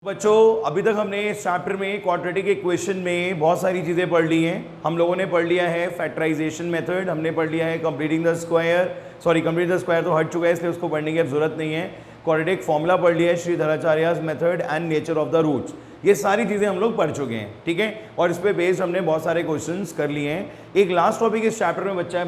बच्चों अभी तक हमने इस चैप्टर में क्वाड्रेटिक इक्वेशन में बहुत सारी चीज़ें पढ़ ली हैं। हम लोगों ने पढ़ लिया है फैक्टराइजेशन मेथड, हमने पढ़ लिया है completing the square, complete the square तो हट चुका है इसलिए उसको पढ़ने की अब जरूरत नहीं है। क्वाड्रेटिक फॉर्मूला पढ़ लिया है, Sridharacharya's method and nature of the roots, ये सारी चीज़ें हम लोग पढ़ चुके हैं, ठीक है। और इस पे बेस्ड हमने बहुत सारे क्वेश्चंस कर लिए हैं। एक लास्ट टॉपिक इस चैप्टर में बचता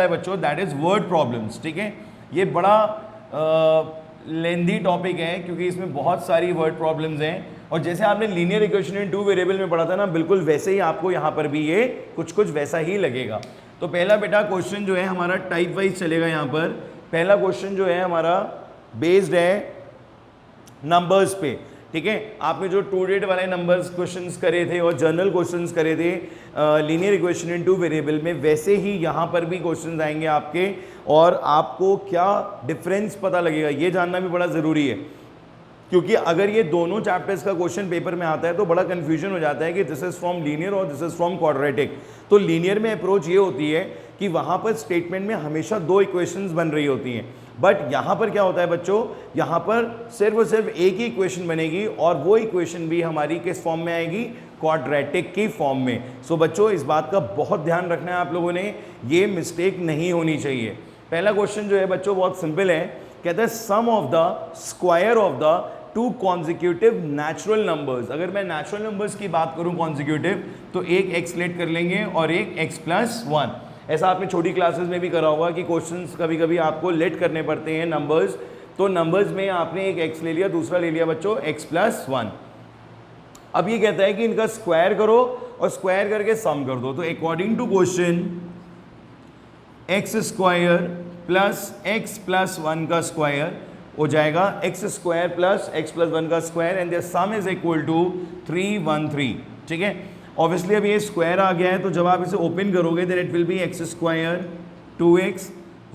है बच्चों, दैट इज वर्ड प्रॉब्लम्स, ठीक है। ये बड़ा लेंदी टॉपिक है क्योंकि इसमें बहुत सारी वर्ड प्रॉब्लम्स हैं, और जैसे आपने linear equation in two variable में पढ़ा था ना, बिल्कुल वैसे ही आपको यहाँ पर भी ये कुछ वैसा ही लगेगा। तो पहला बेटा क्वेश्चन जो है हमारा टाइप वाइज चलेगा। यहाँ पर पहला क्वेश्चन जो है हमारा बेस्ड है नंबर्स पे, ठीक है। आपने जो टू डेट वाले नंबर्स क्वेश्चंस करे थे और जनरल क्वेश्चंस करे थे linear equation in two variable में, वैसे ही यहाँ पर भी क्वेश्चंस आएंगे आपके, और आपको क्या डिफरेंस पता लगेगा ये जानना भी बड़ा ज़रूरी है, क्योंकि अगर ये दोनों चैप्टर्स का क्वेश्चन पेपर में आता है तो बड़ा कन्फ्यूजन हो जाता है कि दिस इज फ्रॉम लीनियर और दिस इज फ्रॉम क्वाड्रेटिक। तो लीनियर में अप्रोच ये होती है कि वहाँ पर स्टेटमेंट में हमेशा दो इक्वेशंस बन रही होती हैं, बट यहाँ पर क्या होता है बच्चों, यहाँ पर सिर्फ और सिर्फ एक ही इक्वेशन बनेगी, और वो इक्वेशन भी हमारी किस फॉर्म में आएगी, क्वाड्रेटिक की फॉर्म में। सो बच्चों इस बात का बहुत ध्यान रखना है आप लोगों ने, ये मिस्टेक नहीं होनी चाहिए। पहला क्वेश्चन जो है बच्चों बहुत सिंपल है, कहता है sum of the square of the two consecutive natural numbers. अगर मैं नेचुरल नंबर्स की बात करूं कॉन्जिक्यूटिव, तो एक एक्स लेट कर लेंगे और एक एक्स प्लस वन। ऐसा आपने छोटी क्लासेस में भी करा होगा कि क्वेश्चंस कभी कभी आपको लेट करने पड़ते हैं नंबर्स, तो नंबर्स में आपने एक एक्स ले लिया, दूसरा ले लिया बच्चों एक्स प्लस वन। अब ये कहता है कि इनका स्क्वायर करो और स्क्वायर करके सम कर दो। तो according to question x square plus x plus one का स्क्वायर हो जाएगा x square plus x plus one का square, and their sum is equal to 313, ठीक है। ऑब्वियसली अब ये स्क्वायर आ गया है, तो जब आप इसे ओपन करोगे then it will be x square 2x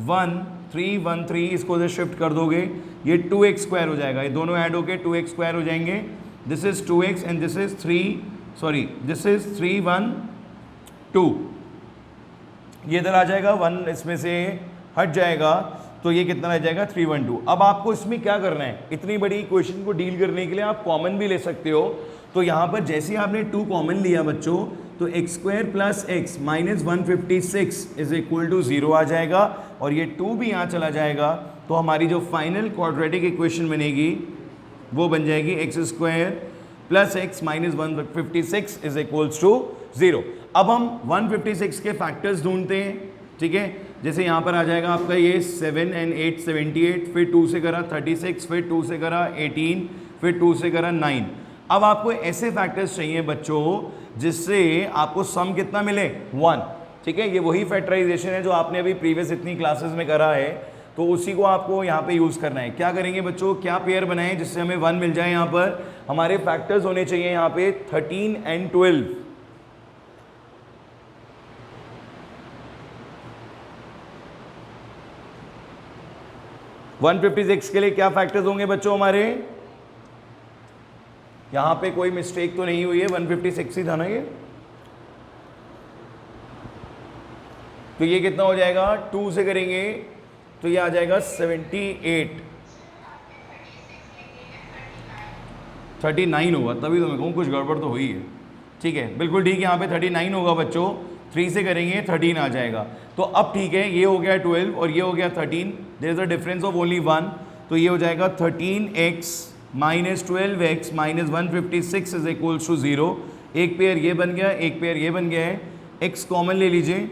1 313, इसको इधर शिफ्ट कर दोगे ये 2x स्क्वायर हो जाएगा, ये दोनों ऐड होके 2x स्क्वायर हो जाएंगे। This is 2x and this is 312, ये इधर आ जाएगा, 1 इसमें से हट जाएगा, तो ये कितना रह जाएगा 312। अब आपको इसमें क्या करना है, इतनी बड़ी इक्वेशन को डील करने के लिए आप कॉमन भी ले सकते हो। तो यहाँ पर जैसे ही आपने 2 कॉमन लिया बच्चों, तो x square plus x minus 156 is equal to 0 आ जाएगा, और ये 2 भी यहाँ चला जाएगा, तो हमारी जो फाइनल क्वाड्रेटिक इक्वेशन बनेगी वो बन जाएगी x square plus x minus 156 is equals to 0। अब हम 156 के फैक्टर्स ढूंढते हैं, ठीक है। जैसे यहाँ पर आ जाएगा आपका ये 7 and 8 78, फिर 2 से करा 36, फिर 2 से करा 18, फिर 2 से करा 9। अब आपको ऐसे फैक्टर्स चाहिए बच्चों जिससे आपको सम कितना मिले 1, ठीक है। ये वही फैक्टराइजेशन है जो आपने अभी प्रीवियस इतनी क्लासेस में करा है, तो उसी को आपको यहाँ पे यूज़ करना है। क्या करेंगे बच्चों, क्या पेयर बनाएं जिससे हमें 1 मिल जाए। यहाँ पर हमारे फैक्टर्स होने चाहिए यहाँ पे 13 and 12। 156 के लिए क्या फैक्टर्स होंगे बच्चों हमारे, यहां पे कोई मिस्टेक तो नहीं हुई है, 156 ही था ना ये। तो ये कितना हो जाएगा, 2 से करेंगे तो ये आ जाएगा 78, 39 होगा, तभी तो मैं कहूँ कुछ गड़बड़ तो हुई है, ठीक है। बिल्कुल ठीक है, यहाँ पे 39 होगा बच्चों, 3 से करेंगे 13 आ जाएगा। तो अब ठीक है, ये हो गया 12 और ये हो गया 13, there is a difference of only 1, तो ये हो जाएगा 13x minus 12x minus 156 is equals to 0। एक पेयर ये बन गया, एक पेयर ये बन गया है, x कॉमन ले लीजिए,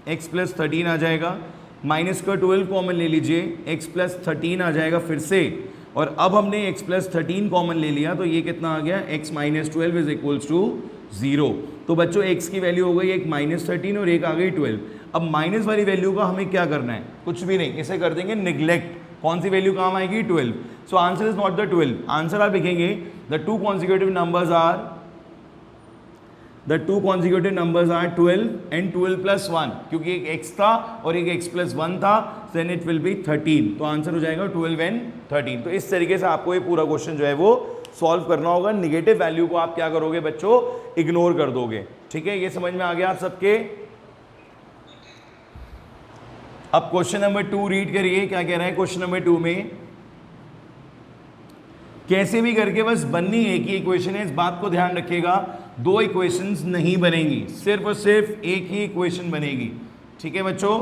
x प्लस 13 आ जाएगा, माइनस का 12 कॉमन ले लीजिए, x प्लस 13 आ जाएगा फिर से, और अब हमने x प्लस 13 कॉमन ले लिया, तो ये कितना आ गया, x minus 12 is equals to 0। तो बच्चों x की वैल्यू हो गई एक माइनस 13 और एक आ गई 12। अब माइनस वाली वैल्यू का हमें क्या करना है, कुछ भी नहीं, इसे कर देंगे निग्लेक्ट। कौन सी वैल्यू काम आएगी, 12। So answer is not the 12, answer आप लिखेंगे the two consecutive numbers are 12 and 12 plus 1, क्योंकि एक x था और एक x प्लस 1 था, देन इट विल बी 13। तो आंसर हो जाएगा 12 एंड 13। तो इस तरीके से आपको ये पूरा क्वेश्चन जो है वो सॉल्व करना होगा। निगेटिव वैल्यू को आप क्या करोगे बच्चों, इग्नोर कर दोगे, ठीक है। ये समझ में आ गया आप सबके। अब क्वेश्चन नंबर 2 रीड करिए, क्या कह रहा है क्वेश्चन नंबर 2 में, कैसे भी करके बस बननी एक ही इक्वेशन है, इस बात को ध्यान रखिएगा। दो इक्वेशंस नहीं बनेंगी, सिर्फ और सिर्फ एक ही इक्वेशन बनेगी, ठीक है बच्चों।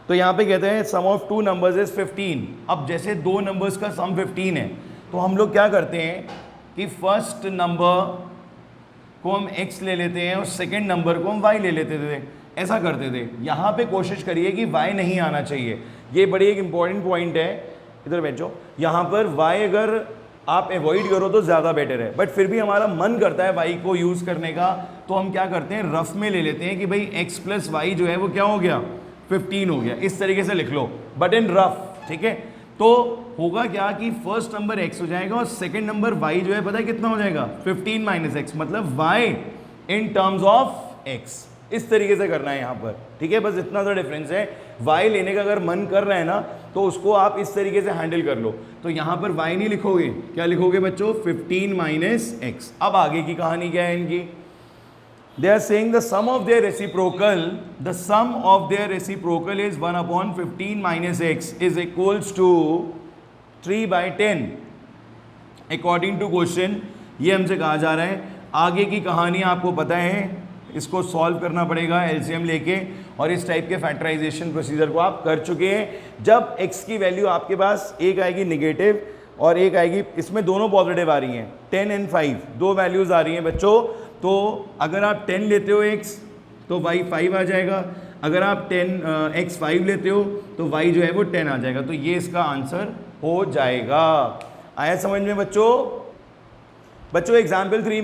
तो यहाँ पे कहते हैं sum of two numbers is 15। अब जैसे दो नंबर्स का सम 15 है तो हम लोग क्या करते हैं कि फर्स्ट नंबर को हम x ले लेते हैं और सेकंड नंबर को हम y ले लेते थे, ऐसा करते थे। यहाँ पे कोशिश करिए कि y नहीं आना चाहिए, ये बड़ी एक इंपॉर्टेंट पॉइंट है। इधर बैठो, यहाँ पर y अगर आप अवॉइड करो तो ज़्यादा बेटर है, बट फिर भी हमारा मन करता है y को यूज़ करने का, तो हम क्या करते हैं रफ में ले लेते हैं कि भाई x प्लस वाई जो है वो क्या हो गया 15 हो गया, इस तरीके से लिख लो, बट इन रफ, ठीक है। तो होगा क्या कि फर्स्ट नंबर x हो जाएगा और सेकंड नंबर y जो है पता है कितना हो जाएगा 15 माइनस एक्स, मतलब y in terms of x, इस तरीके से करना है यहाँ पर, ठीक है। बस इतना सा डिफरेंस है। y लेने का अगर मन कर रहा है ना तो उसको आप इस तरीके से हैंडल कर लो। तो यहाँ पर y नहीं लिखोगे, क्या लिखोगे बच्चों 15 माइनस एक्स। अब आगे की कहानी क्या है इनकी, they are saying the sum of their reciprocal is 1 upon 15 minus x is equals to 3/10 according to question। ये हमसे कहा जा रहा है। आगे की कहानी आपको पता है, इसको सॉल्व करना पड़ेगा एलसीएम लेके, और इस टाइप के फैक्टराइजेशन प्रोसीजर को आप कर चुके हैं। जब x की वैल्यू आपके पास एक आएगी निगेटिव और एक आएगी, इसमें दोनों पॉजिटिव आ रही हैं, 10 एंड 5 दो वैल्यूज आ रही हैं बच्चों। तो अगर आप 10 लेते हो x तो y 5 आ जाएगा, अगर आप 10 x 5 लेते हो तो y जो है वो 10 आ जाएगा। तो ये इसका आंसर हो जाएगा। आया समझ में बच्चों? बच्चों एग्जाम्पल 3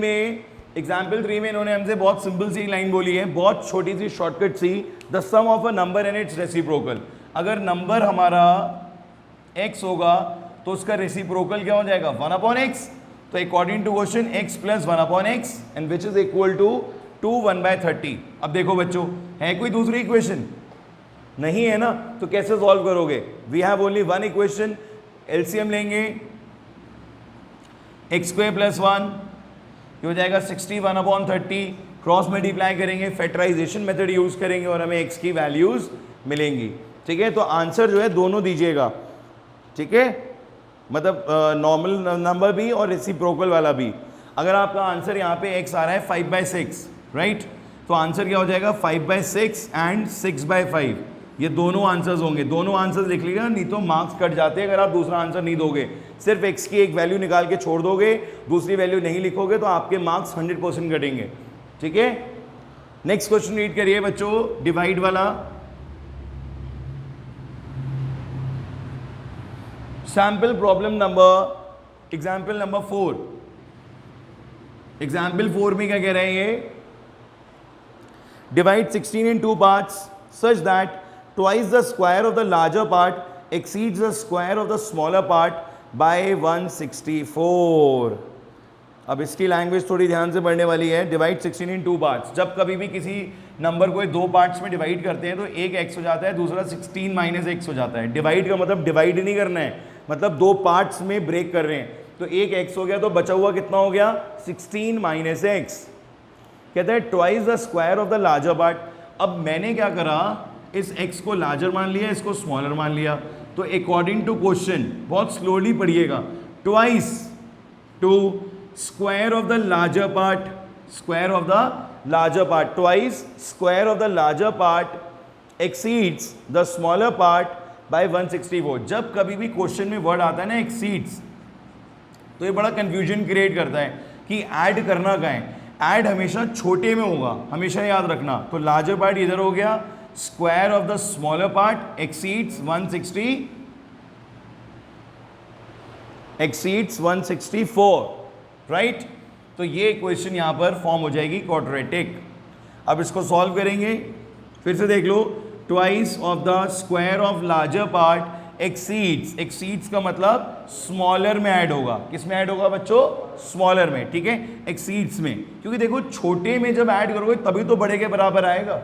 में इन्होंने हमसे बहुत सिंपल सी लाइन बोली है, बहुत छोटी सी शॉर्टकट सी, the sum of a number and its reciprocal. अगर नंबर हमारा x होगा तो उसका रेसिप्रोकल क्या हो जाएगा 1 अपॉन x। तो according to question x plus 1 upon x and which is equal to 1/30। अब देखो बच्चों, है कोई दूसरी इक्वेशन? नहीं है ना, तो कैसे सॉल्व करोगे? We have only one equation. LCM लेंगे, x² प्लस 1 ये हो जाएगा 61 अपॉन 30, क्रॉस मल्टीप्लाई करेंगे, फैक्टराइजेशन मेथड यूज करेंगे और हमें x की वैल्यूज मिलेंगी, ठीक है। तो आंसर जो है दोनों दीजिएगा, ठीक है, मतलब नॉर्मल नंबर भी और रेसिप्रोकल वाला भी। अगर आपका आंसर यहाँ पे x आ रहा है 5/6, राइट, तो आंसर क्या हो जाएगा 5/6 एंड 6/5, ये दोनों आंसर्स होंगे। दोनों आंसर्स लिख लीजिएगा, नहीं तो मार्क्स कट जाते हैं अगर आप दूसरा आंसर नहीं दोगे। सिर्फ x की एक वैल्यू निकाल के छोड़ दोगे, दूसरी वैल्यू नहीं लिखोगे तो आपके मार्क्स 100% कटेंगे, ठीक है। नेक्स्ट क्वेश्चन रीड करिए बच्चों, डिवाइड वाला। Sample problem number, example number 4। Example 4 में क्या कह रहे हैं ये, divide 16 in 2 parts such that twice the square of the larger part exceeds the square of the smaller part by 164। अब इसकी लैंग्वेज थोड़ी ध्यान से पढ़ने वाली है। डिवाइड 16 इन 2 पार्ट्स, जब कभी भी किसी नंबर को दो पार्ट्स में डिवाइड करते हैं तो एक x हो जाता है, दूसरा 16 माइनस एक्स हो जाता है। डिवाइड का मतलब डिवाइड नहीं करना है, मतलब दो पार्ट्स में ब्रेक कर रहे हैं। तो एक x हो गया तो बचा हुआ कितना हो गया 16 माइनस एक्स। कहता है twice the square of the larger part. अब मैंने क्या करा, इस x को लार्जर मान लिया, इसको स्मॉलर मान लिया। तो अकॉर्डिंग टू क्वेश्चन, बहुत स्लोली पढ़िएगा, twice to square of the larger part, square of the larger part, twice square of the larger part exceeds the smaller part by 164। जब कभी भी क्वेश्चन में वर्ड आता है ना एक्सीड्स, तो ये बड़ा कंफ्यूजन क्रिएट करता है कि ऐड करना कहाँ है। ऐड हमेशा छोटे में होगा, हमेशा याद रखना। तो लार्जर पार्ट इधर हो गया, square of the smaller part exceeds 164, right. तो ये क्वेश्चन यहां पर फॉर्म हो जाएगी क्वाड्रेटिक। अब इसको सॉल्व करेंगे, फिर से देख लो, twice of the square of larger part exceeds, exceeds का मतलब स्मॉलर में ऐड होगा। किस में ऐड होगा बच्चों? स्मॉलर में, ठीक है, एक्सीड्स में। क्योंकि देखो छोटे में जब ऐड करोगे तभी तो बड़े के बराबर आएगा,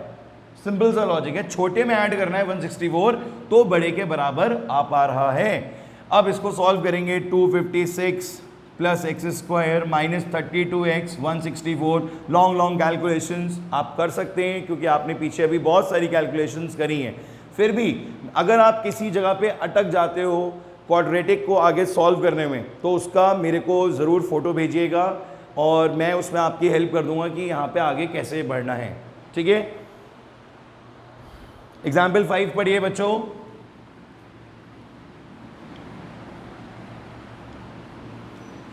सिंपल सा लॉजिक है। छोटे में ऐड करना है 164 तो बड़े के बराबर आ पा रहा है। अब इसको सॉल्व करेंगे, 256 plus x square minus 32x 164। Long calculations आप कर सकते हैं क्योंकि आपने पीछे अभी बहुत सारी कैलकुलेशंस करी हैं। फिर भी अगर आप किसी जगह पे अटक जाते हो क्वाड्रेटिक को आगे सॉल्व करने में, तो उसका मेरे को ज़रूर फ़ोटो भेजिएगा और मैं उसमें आपकी हेल्प कर दूंगा कि यहाँ पे आगे कैसे बढ़ना है। ठीक है, एग्जाम्पल 5 पढ़िए बच्चों।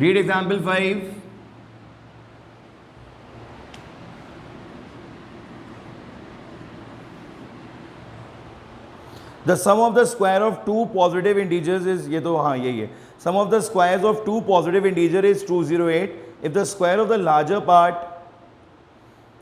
Read example 5। The sum of the square of two positive integers is, ये तो हाँ यही है, sum of the squares of two positive integer is 208 if the square of the larger part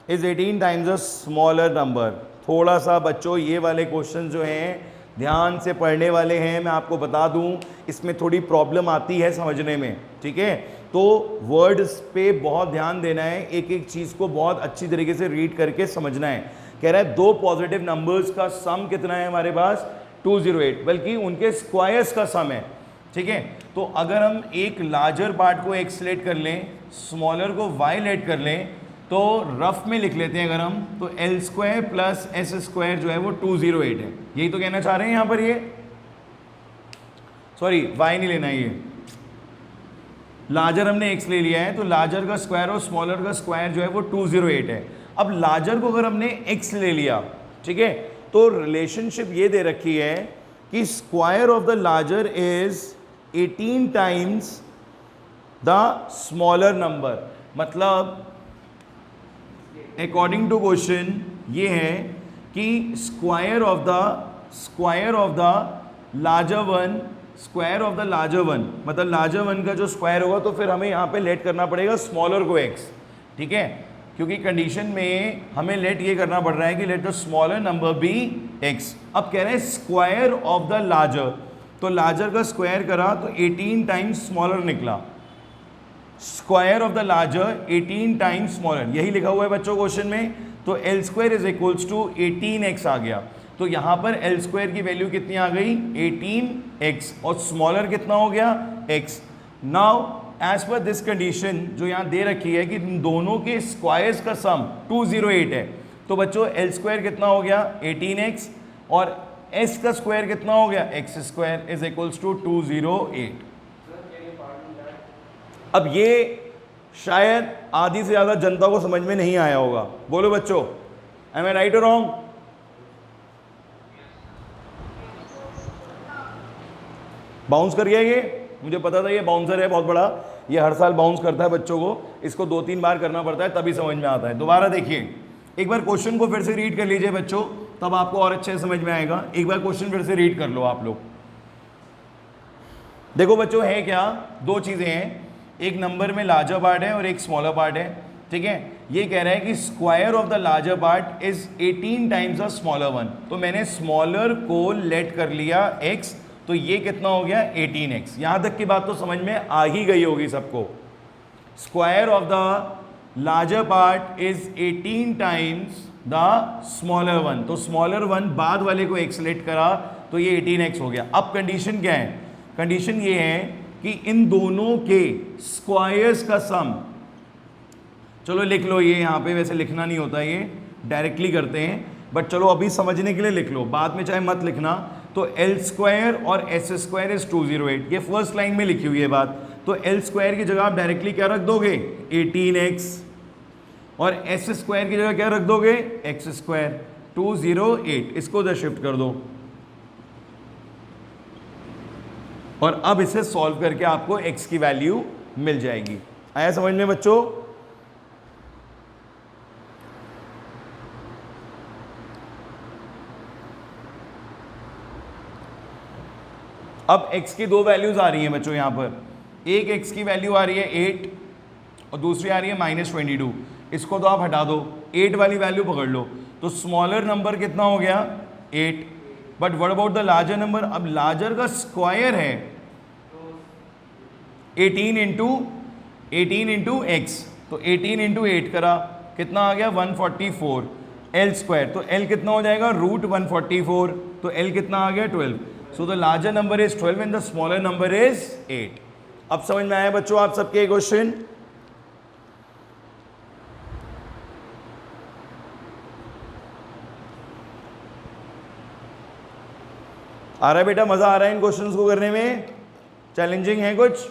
is 18 times the smaller number। थोड़ा सा बच्चों ये वाले क्वेश्चन जो हैं ध्यान से पढ़ने वाले हैं, मैं आपको बता दूं इसमें थोड़ी प्रॉब्लम आती है समझने में। ठीक है, तो वर्ड्स पे बहुत ध्यान देना है, एक एक चीज़ को बहुत अच्छी तरीके से रीड करके समझना है। कह रहा है दो पॉजिटिव नंबर्स का सम कितना है हमारे पास 208, बल्कि उनके स्क्वायर्स का सम है। ठीक है, तो अगर हम एक लार्जर पार्ट को एक्स लेट कर लें, स्मॉलर को वाई लेट कर लें, तो रफ में लिख लेते हैं अगर हम, तो L square plus S square जो है वो 208 है। यही तो कहना चाह रहे हैं यहाँ पर, ये सॉरी वाई नहीं लेना है, ये लार्जर हमने एक्स ले लिया है, तो लार्जर का स्क्वायर और स्मॉलर का स्क्वायर जो है वो 208 है। अब लार्जर को अगर हमने x ले लिया, ठीक है, तो रिलेशनशिप ये दे रखी है कि square of the larger is 18 times the smaller number. मतलब अकॉर्डिंग टू क्वेश्चन ये है कि square of the larger one, square of the larger one, मतलब लार्जर वन का जो स्क्वायर होगा, तो फिर हमें यहाँ पे लेट करना पड़ेगा स्मॉलर को x। ठीक है, क्योंकि कंडीशन में हमें लेट ये करना पड़ रहा है कि let the smaller number be x। अब कह रहे हैं स्क्वायर ऑफ द लार्जर, तो लार्जर का स्क्वायर करा तो 18 टाइम्स स्मॉलर निकला। Square of the larger 18 times smaller, यही लिखा हुआ है बच्चों क्वेश्चन में। तो L square is equals to 18x आ गया। तो यहाँ पर एल स्क्वायर की वैल्यू कितनी आ गई 18x, और स्मॉलर कितना हो गया x। Now as per this condition जो यहाँ दे रखी है कि दोनों के स्क्वायर्स का सम 208 है, तो बच्चों एल स्क्वायर कितना हो गया 18x और s का स्क्वायर कितना हो गया x square is equals to 208। अब ये शायद आधी से ज़्यादा जनता को समझ में नहीं आया होगा, बोलो बच्चों, एम आई राइट और रॉन्ग? बाउंस कर गया ये, मुझे पता था ये बाउंसर है बहुत बड़ा, ये हर साल बाउंस करता है बच्चों को, इसको 2-3 बार करना पड़ता है तभी समझ में आता है। दोबारा देखिए, एक बार क्वेश्चन को फिर से रीड कर लीजिए बच्चों, तब आपको और अच्छे से समझ में आएगा। एक बार क्वेश्चन फिर से रीड कर लो आप लोग। देखो बच्चों है क्या, दो चीज़ें हैं, एक नंबर में लार्जर पार्ट है और एक स्मॉलर पार्ट है। ठीक है, ये कह रहा है कि square of the larger part is 18 times the smaller one, तो मैंने स्मॉलर को लेट कर लिया x, तो ये कितना हो गया 18x। यहां तक की बात तो समझ में आ ही गई होगी सबको। Square of the larger part is 18 times the smaller one, तो स्मॉलर वन बाद वाले को x लेट करा तो ये 18x हो गया। अब कंडीशन क्या है, कंडीशन ये है कि इन दोनों के स्क्वायर्स का सम, चलो लिख लो, ये यहाँ पे वैसे लिखना नहीं होता, ये डायरेक्टली करते हैं, बट चलो अभी समझने के लिए लिख लो, बाद में चाहे मत लिखना। तो एल स्क्वायर और एस स्क्वायर इज 208, ये फर्स्ट लाइन में लिखी हुई है बात। तो एल स्क्वायर की जगह आप डायरेक्टली क्या रख दोगे 18x, और एस स्क्वायर की जगह क्या रख दोगे एक्स स्क्वायर 208, इसको उधर शिफ्ट कर दो, और अब इसे सॉल्व करके आपको x की वैल्यू मिल जाएगी। आया समझ में बच्चों? अब x की दो वैल्यूज आ रही हैं बच्चों यहाँ पर, एक x की वैल्यू आ रही है 8 और दूसरी आ रही है -22। इसको तो आप हटा दो, 8 वाली वैल्यू पकड़ लो, तो स्मॉलर नंबर कितना हो गया 8, but what about the larger number? अब लार्जर का स्क्वायर है 18 इंटू x, तो 18 इंटू 8 करा कितना आ गया 144 एल स्क्वायर, तो l कितना हो जाएगा √144, तो l कितना आ गया 12। So the larger number is 12 and the smaller number is 8। अब समझ में आया बच्चों आप सबके क्वेश्चन? आ रहा है बेटा, मजा आ रहा है इन क्वेश्चंस को करने में? चैलेंजिंग है कुछ?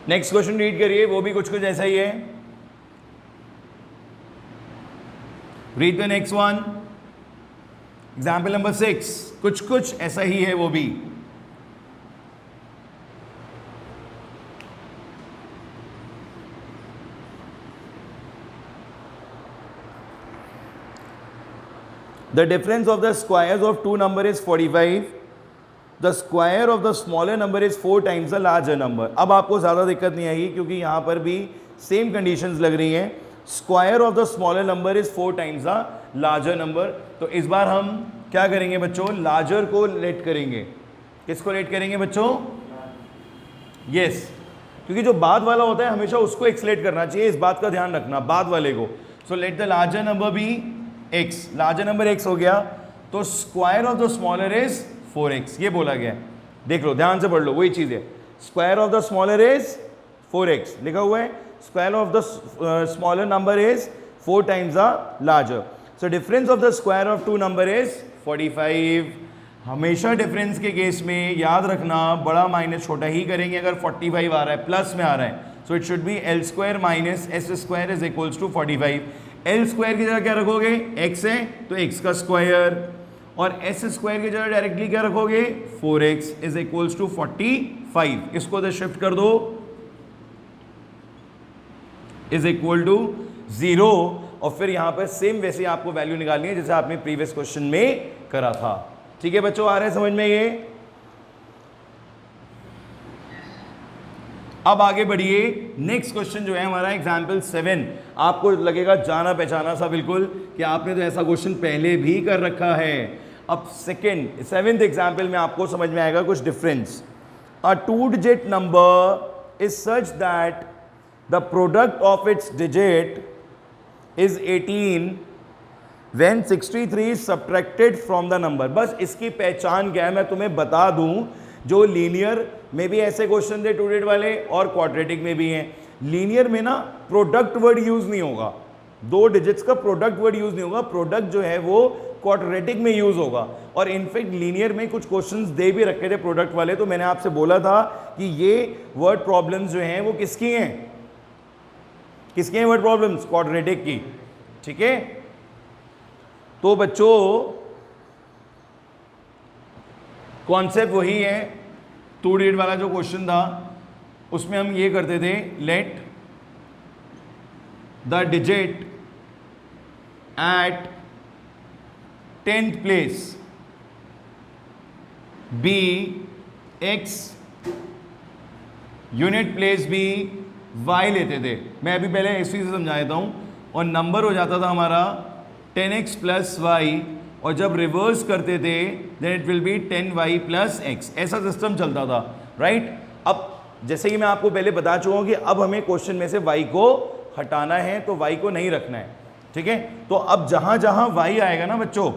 नेक्स्ट क्वेश्चन रीड करिए, वो भी कुछ कुछ ऐसा ही है। Read the next one, example number 6, कुछ कुछ ऐसा ही है वो भी। The difference of the squares of two number is 45. The square of the smaller number is 4 times the larger number. अब आपको ज़्यादा दिक्कत नहीं आएगी क्योंकि यहाँ पर भी सेम कंडीशंस लग रही हैं। Square of the smaller number is 4 times the larger number. तो इस बार हम क्या करेंगे बच्चों? लार्जर को लेट करेंगे। किसको लेट करेंगे बच्चों? यस, क्योंकि जो बाद वाला होता है हमेशा उसको एक्सलेट करना चाहिए, इस बात का ध्यान रखना, बाद वाले को। So let the larger number be x, larger number x हो गया, तो square of the smaller is 4x, ये बोला गया है। देख लो, ध्यान से पढ़ लो, वही चीज है। Square of the smaller is 4x लिखा हुआ है, square of the smaller number is 4 times the larger. So difference of the square of two number is 45। हमेशा डिफरेंस के केस में याद रखना बड़ा माइनस छोटा ही करेंगे। अगर 45 आ रहा है, प्लस में आ रहा है, so it should be L square minus S square is equals to 45। L square की जगह क्या रखोगे? x है तो x का स्क्वायर, और एस स्क्वायर की जगह डायरेक्टली क्या रखोगे? 4x is equals to 45। इसको तो शिफ्ट कर दो, इज इक्वल टू 0, और फिर यहां पर सेम वैसे आपको वैल्यू निकालनी है जैसे आपने प्रीवियस क्वेश्चन में करा था। ठीक है बच्चों, आ रहे हैं समझ में ये? अब आगे बढ़िए, नेक्स्ट क्वेश्चन जो है हमारा एग्जाम्पल 7। आपको लगेगा जाना पहचाना सा बिल्कुल कि आपने तो ऐसा क्वेश्चन पहले भी कर रखा है। अब सेवेंथ एग्जाम्पल में आपको समझ में आएगा कुछ difference. A 2 digit number is such that the product of its digit is 18 when 63 is subtracted from the number. बस इसकी पहचान क्या है मैं तुम्हें बता दूं। जो लीनियर में भी ऐसे क्वेश्चन थे 2 डिजिट वाले, और क्वाड्रेटिक में भी हैं। लीनियर में ना प्रोडक्ट वर्ड यूज नहीं होगा, 2 डिजिट्स का प्रोडक्ट वर्ड यूज नहीं होगा, प्रोडक्ट जो है वो क्वाड्रेटिक में यूज होगा। और इनफैक्ट लीनियर में कुछ क्वेश्चंस दे भी रखे थे प्रोडक्ट वाले, तो मैंने आपसे बोला था कि ये वर्ड प्रॉब्लम्स जो हैं वो किसकी हैं? किसकी हैं वर्ड प्रॉब्लम्स? क्वाड्रेटिक की। ठीक है, तो बच्चों कॉन्सेप्ट वही है, 2 डिजिट वाला जो क्वेश्चन था उसमें हम ये करते थे, let the digit at 10th place be x, unit place भी y लेते थे। मैं अभी पहले इसी से समझा देता हूं, और नंबर हो जाता था हमारा 10x प्लस वाई, और जब रिवर्स करते थे then it will be 10y plus x। ऐसा सिस्टम चलता था, राइट? अब जैसे कि मैं आपको पहले बता चुका हूं कि अब हमें क्वेश्चन में से y को हटाना है, तो y को नहीं रखना है। ठीक है, तो अब जहां जहां y आएगा ना बच्चों,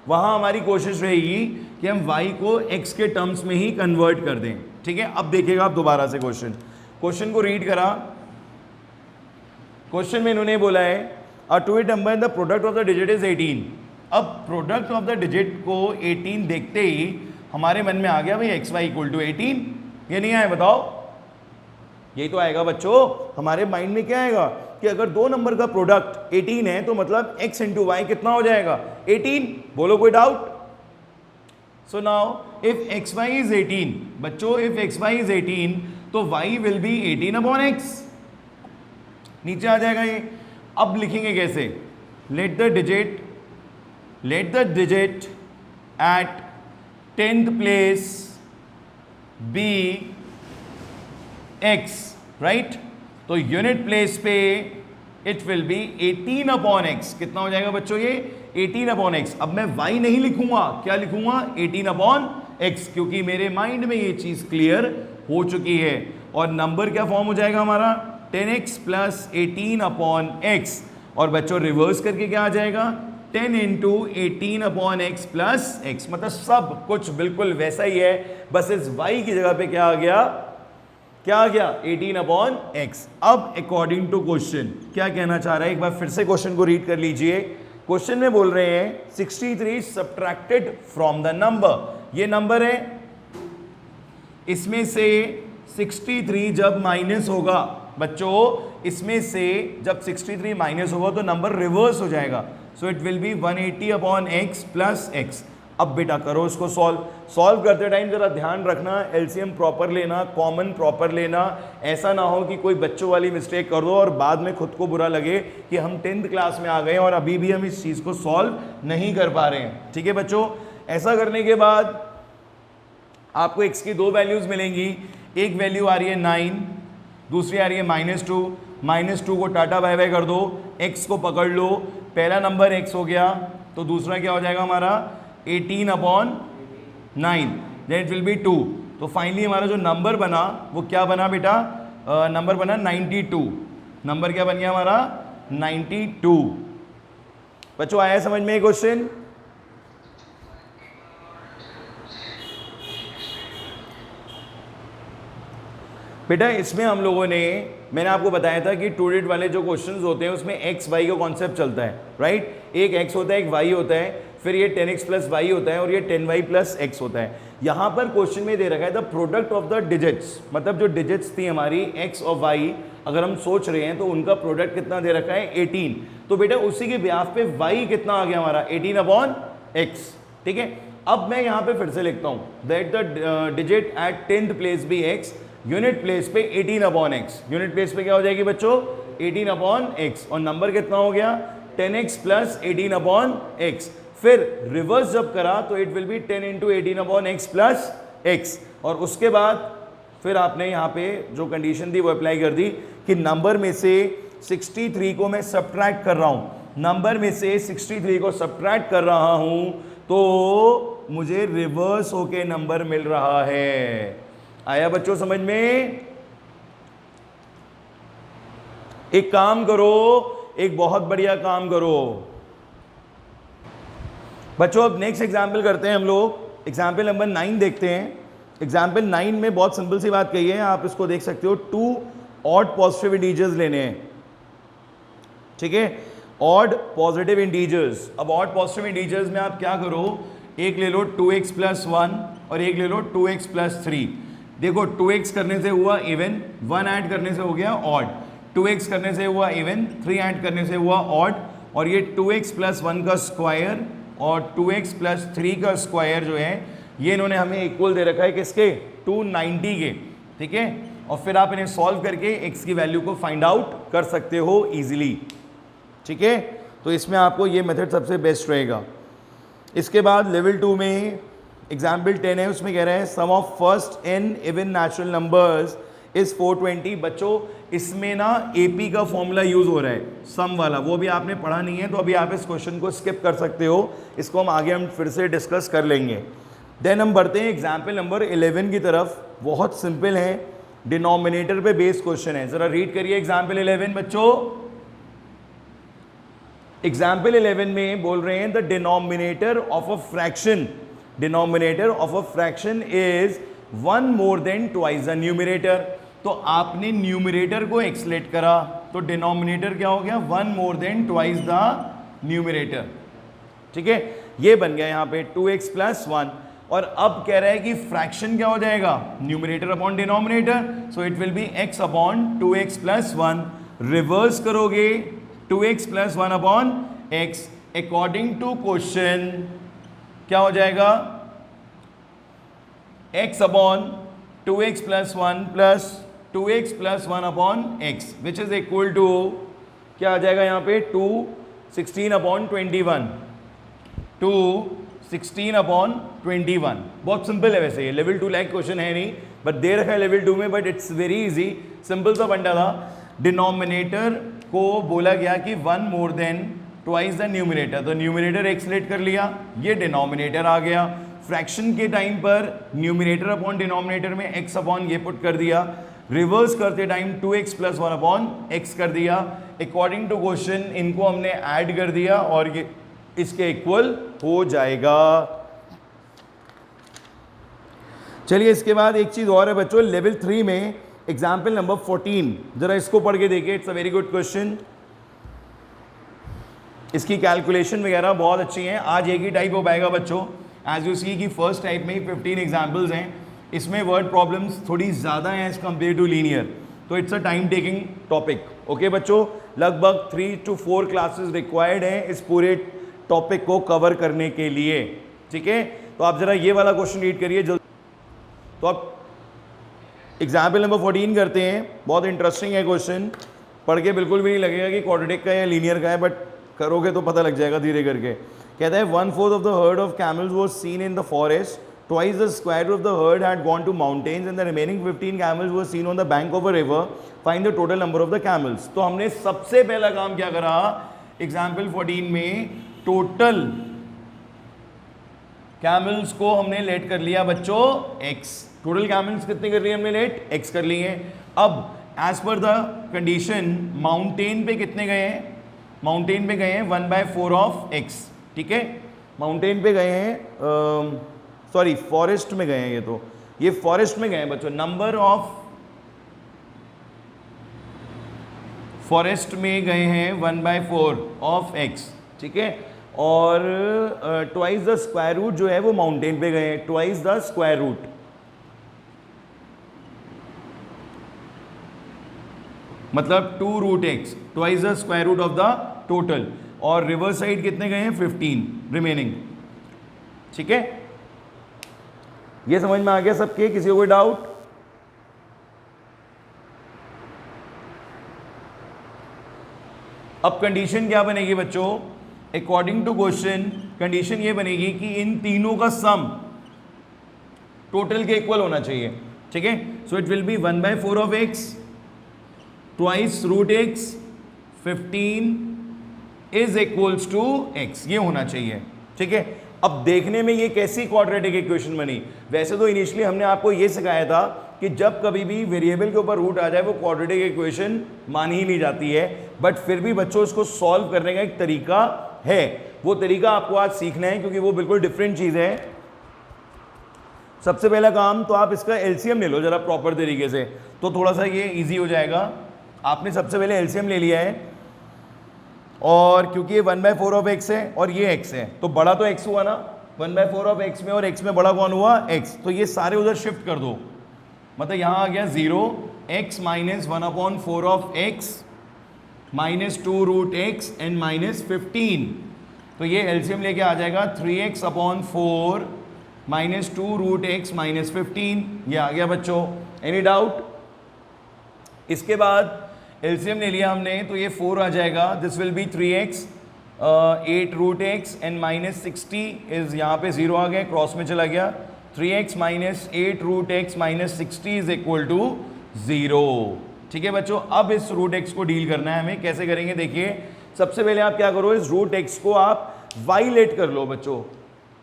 वहां हमारी कोशिश रहेगी कि हम y को x के टर्म्स में ही कन्वर्ट कर दें। ठीक है, अब देखिएगा आप दोबारा से क्वेश्चन को रीड करा। क्वेश्चन में इन्होंने बोला है अ 2 digit number the product of the digit is 18। अब प्रोडक्ट ऑफ द डिजिट को 18 देखते ही हमारे मन में आ गया भाई एक्स वाई इक्वल टू 18। ये नहीं आया? बताओ, यही तो आएगा बच्चों। हमारे माइंड में क्या आएगा कि अगर 2 नंबर का प्रोडक्ट 18 है तो मतलब x इंटू वाई कितना हो जाएगा? 18। बोलो कोई doubt? So now if x y is 18, बच्चों इफ एक्स वाई इज 18 तो y will be 18 upon x। नीचे आ जाएगा ये। अब लिखेंगे कैसे? Let the digit at 10th place be x, right? तो यूनिट प्लेस पे it will be 18 upon x। कितना हो जाएगा बच्चों ये? 18 अपॉन x। अब मैं y नहीं लिखूंगा, क्या लिखूंगा? 18 अपॉन x, क्योंकि मेरे माइंड में ये चीज क्लियर हो चुकी है। और नंबर क्या फॉर्म हो जाएगा हमारा? 10x plus 18 upon x। और बच्चों रिवर्स करके क्या आ जाएगा? 10 into 18 upon x plus x। मतलब सब कुछ बिल्कुल वैसा ही है, बस इस y की जगह पे क्या आ गया? क्या आ गया 18/x। अब अकॉर्डिंग टू क्वेश्चन क्या कहना चाह रहा है, एक बार फिर से क्वेश्चन को रीड कर लीजिए। क्वेश्चन में बोल रहे हैं 63 सब्ट्रैक्टेड फ्रॉम द नंबर, ये नंबर है, इसमें से 63 जब माइनस होगा बच्चों, इसमें से जब 63 माइनस होगा तो नंबर रिवर्स हो जाएगा, सो it will B 180/x plus x। अब बेटा करो इसको सॉल्व करते टाइम जरा ध्यान रखना, एलसीएम प्रॉपर लेना, कॉमन प्रॉपर लेना, ऐसा ना हो कि कोई बच्चों वाली मिस्टेक कर दो और बाद में खुद को बुरा लगे कि हम 10th क्लास में आ गए हैं और अभी भी हम इस चीज़ को सॉल्व नहीं कर पा रहे हैं। ठीक है बच्चों, ऐसा करने के बाद आपको x की दो वैल्यूज़ मिलेंगी, एक वैल्यू आ रही है 9, दूसरी आ रही है -2। -2 को टाटा बाय बाय कर दो, x को पकड़ लो, पहला नंबर x हो गया तो दूसरा क्या हो जाएगा हमारा 18/9, देन इट विल बी 2। तो फाइनली हमारा जो नंबर बना वो क्या बना बेटा, नंबर बना 92। नंबर क्या बन गया हमारा 92। बच्चों आया समझ में ये क्वेश्चन? बेटा इसमें हम लोगों ने, मैंने आपको बताया था कि 2 डिजिट वाले जो क्वेश्चंस होते हैं उसमें x y का कॉन्सेप्ट चलता है, राइट। एक x होता है, एक y होता है, फिर ये 10x प्लस y होता है और ये 10y प्लस x होता है। यहाँ पर क्वेश्चन में दे रखा है the product of the digits, मतलब जो डिजिट्स थी हमारी x और y, अगर हम सोच रहे हैं तो उनका प्रोडक्ट कितना दे रखा है 18। तो बेटा उसी के ब्याह पे y कितना आ गया हमारा 18/x। ठीक है, अब मैं यहाँ पे फिर से लिखता हूँ that the digit at 10th place be x, unit place पे 18/x। यूनिट प्लेस पे क्या हो जाएगी बच्चों 18/x, और नंबर कितना हो गया 10x प्लस 18/x। फिर रिवर्स जब करा तो it will B 10 into 18/x plus x, और उसके बाद फिर आपने यहाँ पे जो कंडीशन थी वो अप्लाई कर दी कि नंबर में से 63 को मैं सब्ट्रैक्ट कर रहा हूँ, नंबर में से 63 को सब्ट्रैक्ट कर रहा हूँ तो मुझे रिवर्स होके नंबर मिल रहा है। आया बच्चों समझ में? एक काम करो, एक बहुत बढ़िया काम करो बच्चों। अब नेक्स्ट एग्जाम्पल करते हैं हम लोग, एग्जाम्पल नंबर 9 देखते हैं। एग्जाम्पल 9 में बहुत सिंपल सी बात कही है, आप इसको देख सकते हो, 2 ऑड पॉजिटिव इंटीजर्स लेने हैं। ठीक है, ऑड पॉजिटिव इंटीजर्स। अब ऑड पॉजिटिव इंटीजर्स में आप क्या करो, एक ले लो 2x प्लस 1 और एक ले लो 2x प्लस 3। देखो 2x करने से हुआ इवन, 1 ऐड करने से हो गया ऑड, 2x करने से हुआ इवन, 3 ऐड करने से हुआ ऑड, और ये 2x प्लस 1 का स्क्वायर और 2x प्लस 3 का स्क्वायर जो है ये इन्होंने हमें इक्वल दे रखा है किसके 290 के। ठीक है, और फिर आप इन्हें सॉल्व करके x की वैल्यू को फाइंड आउट कर सकते हो इजीली। ठीक है, तो इसमें आपको ये मेथड सबसे बेस्ट रहेगा। इसके बाद लेवल 2 में एग्जाम्पल 10 है, उसमें कह रहे हैं sum of first n even natural numbers is 420। बच्चों इसमें ना AP का फॉर्मूला यूज हो रहा है सम वाला, वो भी आपने पढ़ा नहीं है तो अभी आप इस क्वेश्चन को स्किप कर सकते हो, इसको हम आगे फिर से डिस्कस कर लेंगे। देन हम बढ़ते हैं एग्जाम्पल नंबर 11 की तरफ। बहुत सिंपल है, डिनोमिनेटर पे बेस्ड क्वेश्चन है, जरा रीड करिए एग्जाम्पल 11 बच्चों। एग्जाम्पल 11 में बोल रहे हैं the denominator of a fraction, denominator of a fraction is 1 more than twice the numerator. तो आपने न्यूमरेटर को एक्सलेट करा तो डिनोमिनेटर क्या हो गया 1 more than twice the numerator. ठीक है, ये बन गया यहाँ पे 2x प्लस 1, और अब कह रहा है कि फ्रैक्शन क्या हो जाएगा numerator upon denominator, so it will be x upon 2x plus 1। Reverse करोगे 2x plus 1 upon x, according to question क्या हो जाएगा x upon 2x plus 1 plus 2x plus 1 upon x which is equal to क्या आ जाएगा यहाँ पे 216 upon 21, 216 upon 21। बहुत सिंपल है वैसे, ये लेवल 2 लाइक क्वेश्चन है नहीं, बट दे रखा है लेवल 2 में, but it's very easy, simple सा फंडा था। डिनोमिनेटर को बोला गया कि 1 more than twice the numerator, तो न्यूमरेटर एक्सलेट कर लिया, ये डिनोमिनेटर आ गया। फ्रैक्शन के टाइम पर न्यूमरेटर अपॉन डिनोमिनेटर में x अपॉन ये पुट कर दिया, रिवर्स करते time 2x plus 1 upon x कर दिया। अकॉर्डिंग टू क्वेश्चन इनको हमने ऐड कर दिया और ये इसके इक्वल हो जाएगा। चलिए इसके बाद एक चीज और है बच्चों, लेवल 3 में एग्जाम्पल नंबर 14, जरा इसको पढ़ के देखिए, it's a very good question. इसकी कैलकुलेशन वगैरह बहुत अच्छी है। आज एक ही टाइप हो पाएगा बच्चों, एज यू सी की फर्स्ट टाइप में ही 15 एग्जाम्पल्स हैं, इसमें वर्ड प्रॉब्लम्स थोड़ी ज़्यादा हैं एज कम्पेयर टू लीनियर, तो it's a time taking topic. Okay बच्चों, लगभग 3 to 4 क्लासेस रिक्वायर्ड हैं इस पूरे टॉपिक को कवर करने के लिए, ठीक है। तो आप जरा ये वाला क्वेश्चन रीड करिए जल्दी। तो आप एग्जाम्पल नंबर 14 करते हैं, बहुत इंटरेस्टिंग है क्वेश्चन, पढ़ के बिल्कुल भी नहीं लगेगा कि क्वाड्रेटिक का है या लीनियर का है, बट करोगे तो पता लग जाएगा धीरे करके। कहता है 1/4 of the herd of camels was seen in the forest, twice the square root of the herd had gone to mountains and the remaining 15 camels were seen on the bank of a river. Find the total number of the camels. तो हमने सबसे पहला काम क्या करा example 14 में, total camels को हमने लेट कर लिया बच्चों x। टोटल कैमल्स कितने कर लिए हमने लेट, x कर लिए। अब as per the condition mountain पे कितने गए हैं, माउंटेन पे गए हैं 1/4 ऑफ x, ठीक है। माउंटेन पे गए हैं, सॉरी फॉरेस्ट में गए हैं, ये फॉरेस्ट में गए हैं बच्चों। नंबर ऑफ फॉरेस्ट में गए हैं 1/4 ऑफ x, ठीक है। और ट्वाइस द स्क्वायर रूट जो है वो माउंटेन पे गए हैं, ट्वाइस द स्क्वायर रूट, मतलब 2√x, twice the square root of the total. और रिवर साइड कितने गए हैं 15 रिमेनिंग, ठीक है। ये समझ में आ गया सबके, किसी को कोई डाउट? अब कंडीशन क्या बनेगी बच्चों, अकॉर्डिंग टू क्वेश्चन कंडीशन ये बनेगी कि इन तीनों का सम टोटल के इक्वल होना चाहिए, ठीक है। So it will be 1/4 of x twice root x 15 is equals to x, ये होना चाहिए, ठीक है। अब देखने में ये कैसी क्वाड्रेटिक इक्वेशन बनी, वैसे तो इनिशियली हमने आपको ये सिखाया था कि जब कभी भी वेरिएबल के ऊपर रूट आ जाए वो क्वाड्रेटिक इक्वेशन मान ही ली जाती है, बट फिर भी बच्चों इसको सॉल्व करने का एक तरीका है, वो तरीका आपको आज सीखना है क्योंकि वो बिल्कुल डिफरेंट चीज़ है। सबसे पहला काम तो आप इसका एलसीएम ले लो जरा प्रॉपर तरीके से, तो थोड़ा सा ये ईजी हो जाएगा। आपने सबसे पहले एलसीएम ले लिया है, और क्योंकि ये 1/4 ऑफ x है और ये x है, तो बड़ा तो x हुआ ना 1/4 ऑफ x में, और x में बड़ा कौन हुआ x, तो ये सारे उधर शिफ्ट कर दो, मतलब यहाँ आ गया 0, x minus 1/4 of x minus 2√x and minus 15, तो ये एलसीएम लेके आ जाएगा 3x/4 माइनस 2√x माइनस 15, ये आ गया बच्चों। Any doubt? इसके बाद एलसीएम ले लिया हमने, तो ये 4 आ जाएगा, this will be 3x 8√x and minus 60 is, यहाँ पे 0 आ गया, क्रॉस में चला गया, 3x minus 8√x minus 60 is equal to 0, ठीक है बच्चों। अब इस रूट x को डील करना है हमें, कैसे करेंगे देखिए। सबसे पहले आप क्या करो, इस रूट x को आप वाइलेट कर लो बच्चों,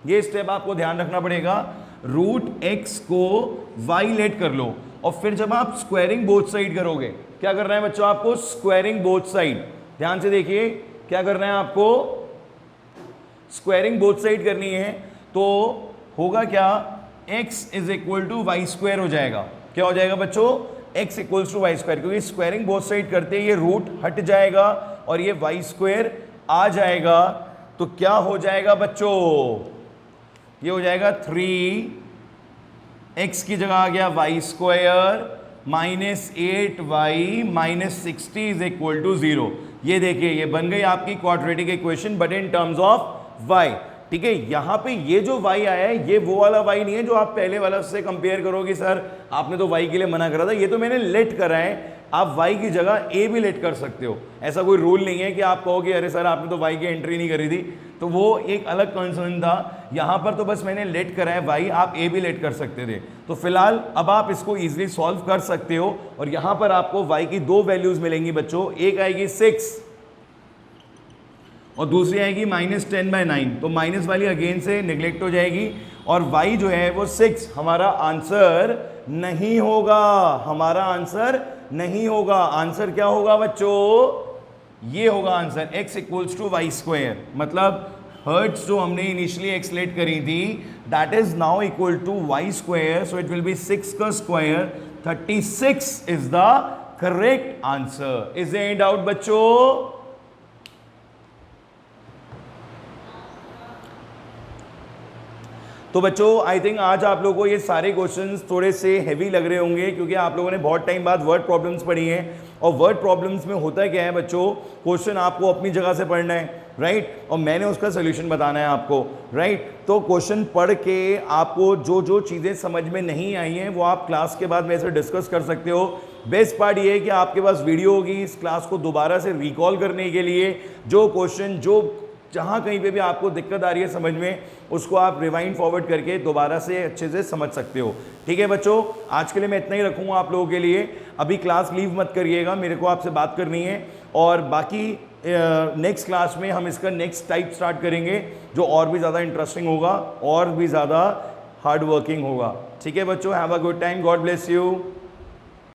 ये स्टेप आपको ध्यान रखना पड़ेगा, रूट x को वाइलेट कर लो, और फिर जब आप स्क्वायरिंग बोथ साइड करोगे, क्या करना है बच्चों आपको, स्क्वायरिंग बोथ साइड, ध्यान से देखिए क्या करना है आपको, स्क्वायरिंग बोथ साइड करनी है, तो होगा क्या, x is equal to y square हो जाएगा। क्या हो जाएगा बच्चों, x equals to y square, क्योंकि स्क्वायरिंग बोथ साइड करते हैं ये रूट हट जाएगा और ये वाई स्क्वायर आ जाएगा, तो क्या हो जाएगा बच्चों, ये हो जाएगा 3x की जगह आ गया y square minus 8y minus 60 is equal to 0। ये देखिए ये बन गई आपकी quadratic equation but in terms of y, ठीक है। यहाँ पे ये जो y आया है ये वो वाला y नहीं है जो आप पहले वाला से कंपेयर करोगे, सर आपने तो y के लिए मना करा था, ये तो मैंने लेट करा है, आप y की जगह a भी लेट कर सकते हो, ऐसा कोई रूल नहीं है कि आप कहोगे अरे सर आपने तो y की एंट्री नहीं करी थी, तो वो एक अलग कंसर्न था। यहाँ पर तो बस मैंने लेट करा है y, आप a भी लेट कर सकते थे, तो फिलहाल अब आप इसको इजीली सॉल्व कर सकते हो, और यहाँ पर आपको y की दो वैल्यूज मिलेंगी बच्चों, एक आएगी 6 और दूसरी आएगी -10/9, तो माइनस वाली अगेन से निगलेक्ट हो जाएगी, और y जो है वो 6 हमारा आंसर नहीं होगा, हमारा आंसर नहीं होगा। आंसर क्या होगा बच्चों, ये होगा answer, x equals to y square, मतलब हर्ट्ज जो हमने इनिशियली एक्सलेट करी थी that is now equal to y square, so it will be 6 का स्क्वायर 36 इज the correct answer. Is any doubt बच्चों? तो बच्चों आई थिंक आज आप लोगों को ये सारे क्वेश्चंस थोड़े से हैवी लग रहे होंगे, क्योंकि आप लोगों ने बहुत टाइम बाद वर्ड प्रॉब्लम्स पढ़ी हैं। और वर्ड प्रॉब्लम्स में होता क्या है बच्चों, क्वेश्चन आपको अपनी जगह से पढ़ना है, राइट, और मैंने उसका सोल्यूशन बताना है आपको, राइट। तो क्वेश्चन पढ़ के आपको जो जो चीज़ें समझ में नहीं आई हैं वो आप क्लास के बाद मेरे से डिस्कस कर सकते हो। बेस्ट पार्ट ये है कि आपके पास वीडियो होगी इस क्लास को दोबारा से रिकॉल करने के लिए। जो क्वेश्चन जो जहाँ कहीं पे भी आपको दिक्कत आ रही है समझ में, उसको आप रिवाइंड फॉरवर्ड करके दोबारा से अच्छे से समझ सकते हो। ठीक है बच्चों, आज के लिए मैं इतना ही रखूँगा आप लोगों के लिए। अभी क्लास लीव मत करिएगा, मेरे को आपसे बात करनी है। और बाकी नेक्स्ट क्लास में हम इसका नेक्स्ट टाइप स्टार्ट करेंगे, जो और भी ज़्यादा इंटरेस्टिंग होगा और भी ज़्यादा हार्ड वर्किंग होगा। ठीक है बच्चों, have a good time, God bless you.